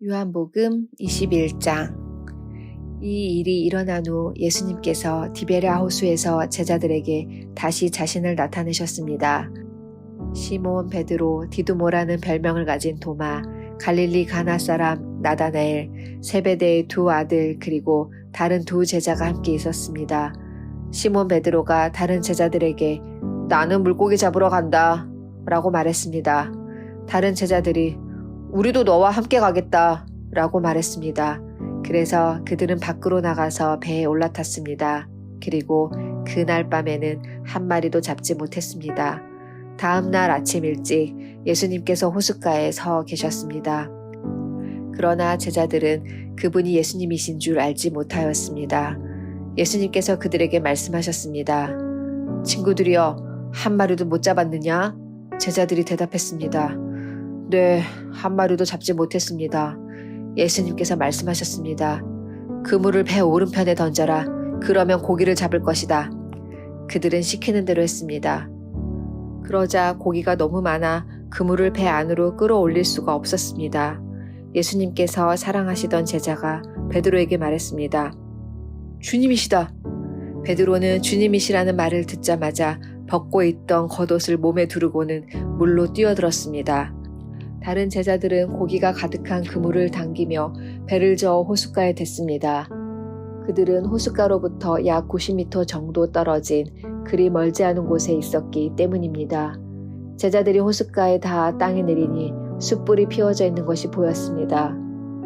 요한복음 21장. 이 일이 일어난 후 예수님께서 디베랴 호수에서 제자들에게 다시 자신을 나타내셨습니다. 시몬 베드로, 디두모라는 별명을 가진 도마, 갈릴리 가나 사람 나다나엘, 세베대의 두 아들 그리고 다른 두 제자가 함께 있었습니다. 시몬 베드로가 다른 제자들에게 나는 물고기 잡으러 간다 라고 말했습니다. 다른 제자들이 우리도 너와 함께 가겠다 라고 말했습니다. 그래서 그들은 밖으로 나가서 배에 올라탔습니다. 그리고 그날 밤에는 한 마리도 잡지 못했습니다. 다음 날 아침 일찍 예수님께서 호숫가에 서 계셨습니다. 그러나 제자들은 그분이 예수님이신 줄 알지 못하였습니다. 예수님께서 그들에게 말씀하셨습니다. 친구들이여, 한 마리도 못 잡았느냐? 제자들이 대답했습니다. 네, 한 마리도 잡지 못했습니다. 예수님께서 말씀하셨습니다. 그물을 배 오른편에 던져라. 그러면 고기를 잡을 것이다. 그들은 시키는 대로 했습니다. 그러자 고기가 너무 많아 그물을 배 안으로 끌어올릴 수가 없었습니다. 예수님께서 사랑하시던 제자가 베드로에게 말했습니다. 주님이시다. 베드로는 주님이시라는 말을 듣자마자 벗고 있던 겉옷을 몸에 두르고는 물로 뛰어들었습니다. 다른 제자들은 고기가 가득한 그물을 당기며 배를 저어 호숫가에 댔습니다. 그들은 호숫가로부터 약 90m 정도 떨어진 그리 멀지 않은 곳에 있었기 때문입니다. 제자들이 호숫가에 닿아 땅에 내리니 숯불이 피워져 있는 것이 보였습니다.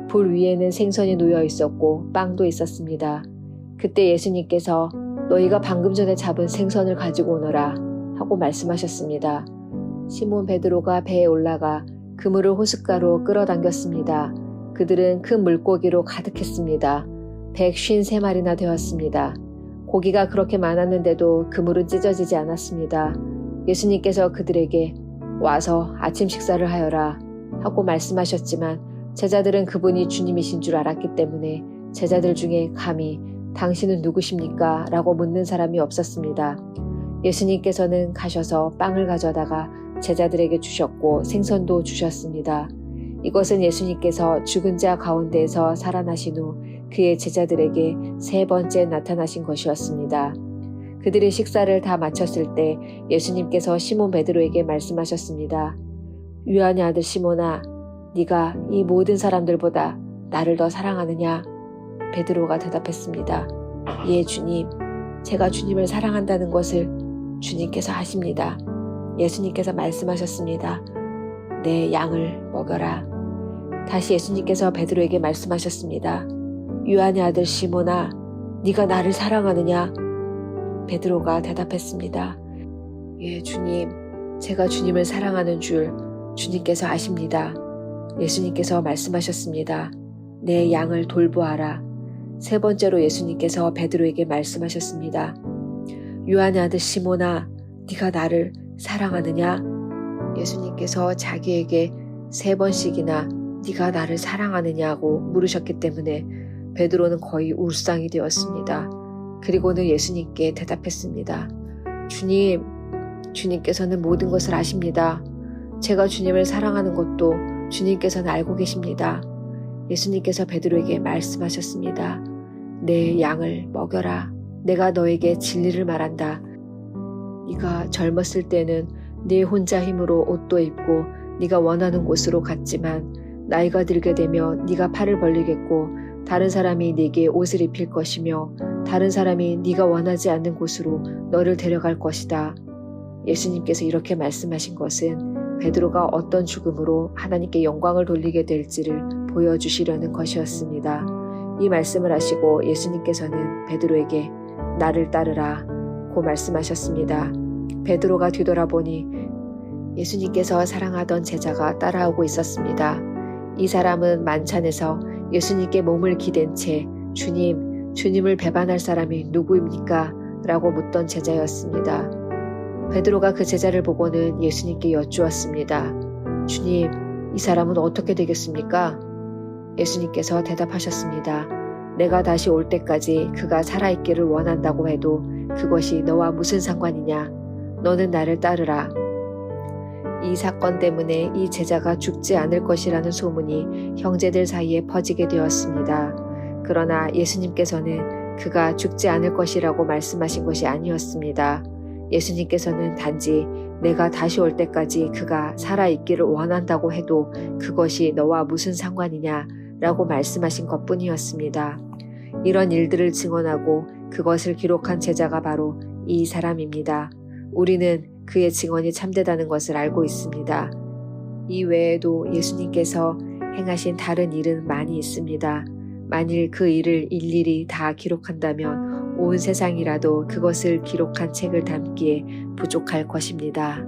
불 위에는 생선이 놓여 있었고 빵도 있었습니다. 그때 예수님께서 너희가 방금 전에 잡은 생선을 가지고 오너라 하고 말씀하셨습니다. 시몬 베드로가 배에 올라가 그물을 호숫가로 끌어당겼습니다. 그들은 큰 물고기로 가득했습니다. 153마리나 되었습니다. 고기가 그렇게 많았는데도 그물은 찢어지지 않았습니다. 예수님께서 그들에게 와서 아침 식사를 하여라 하고 말씀하셨지만 제자들은 그분이 주님이신 줄 알았기 때문에 제자들 중에 감히 당신은 누구십니까? 라고 묻는 사람이 없었습니다. 예수님께서는 가셔서 빵을 가져다가 제자들에게 주셨고 생선도 주셨습니다. 이것은 예수님께서 죽은 자 가운데에서 살아나신 후 그의 제자들에게 세 번째 나타나신 것이었습니다. 그들의 식사를 다 마쳤을 때 예수님께서 시몬 베드로에게 말씀하셨습니다. 요한의 아들 시몬아, 네가 이 모든 사람들보다 나를 더 사랑하느냐? 베드로가 대답했습니다. 예, 주님. 제가 주님을 사랑한다는 것을 주님께서 아십니다. 예수님께서 말씀하셨습니다. 내 양을 먹여라. 다시 예수님께서 베드로에게 말씀하셨습니다. 요한의 아들 시몬아, 네가 나를 사랑하느냐? 베드로가 대답했습니다. 예, 주님. 제가 주님을 사랑하는 줄 주님께서 아십니다. 예수님께서 말씀하셨습니다. 내 양을 돌보아라. 세 번째로 예수님께서 베드로에게 말씀하셨습니다. 요한의 아들 시몬아, 네가 나를 사랑하느냐? 예수님께서 자기에게 세 번씩이나 네가 나를 사랑하느냐고 물으셨기 때문에 베드로는 거의 울상이 되었습니다. 그리고는 예수님께 대답했습니다. 주님, 주님께서는 모든 것을 아십니다. 제가 주님을 사랑하는 것도 주님께서는 알고 계십니다. 예수님께서 베드로에게 말씀하셨습니다. 내 양을 먹여라. 내가 너에게 진리를 말한다. 네가 젊었을 때는 네 혼자 힘으로 옷도 입고 네가 원하는 곳으로 갔지만 나이가 들게 되면 네가 팔을 벌리겠고 다른 사람이 네게 옷을 입힐 것이며 다른 사람이 네가 원하지 않는 곳으로 너를 데려갈 것이다. 예수님께서 이렇게 말씀하신 것은 베드로가 어떤 죽음으로 하나님께 영광을 돌리게 될지를 보여주시려는 것이었습니다. 이 말씀을 하시고 예수님께서는 베드로에게 나를 따르라 고 말씀하셨습니다. 베드로가 뒤돌아보니 예수님께서 사랑하던 제자가 따라오고 있었습니다. 이 사람은 만찬에서 예수님께 몸을 기댄 채 주님을 배반할 사람이 누구입니까? 라고 묻던 제자였습니다. 베드로가 그 제자를 보고는 예수님께 여쭈었습니다. 주님, 이 사람은 어떻게 되겠습니까? 예수님께서 대답하셨습니다. 내가 다시 올 때까지 그가 살아있기를 원한다고 해도 그것이 너와 무슨 상관이냐? 너는 나를 따르라. 이 사건 때문에 이 제자가 죽지 않을 것이라는 소문이 형제들 사이에 퍼지게 되었습니다. 그러나 예수님께서는 그가 죽지 않을 것이라고 말씀하신 것이 아니었습니다. 예수님께서는 단지 내가 다시 올 때까지 그가 살아있기를 원한다고 해도 그것이 너와 무슨 상관이냐 라고 말씀하신 것뿐이었습니다. 이런 일들을 증언하고 그것을 기록한 제자가 바로 이 사람입니다. 우리는 그의 증언이 참되다는 것을 알고 있습니다. 이 외에도 예수님께서 행하신 다른 일은 많이 있습니다. 만일 그 일을 일일이 다 기록한다면 온 세상이라도 그것을 기록한 책을 담기에 부족할 것입니다.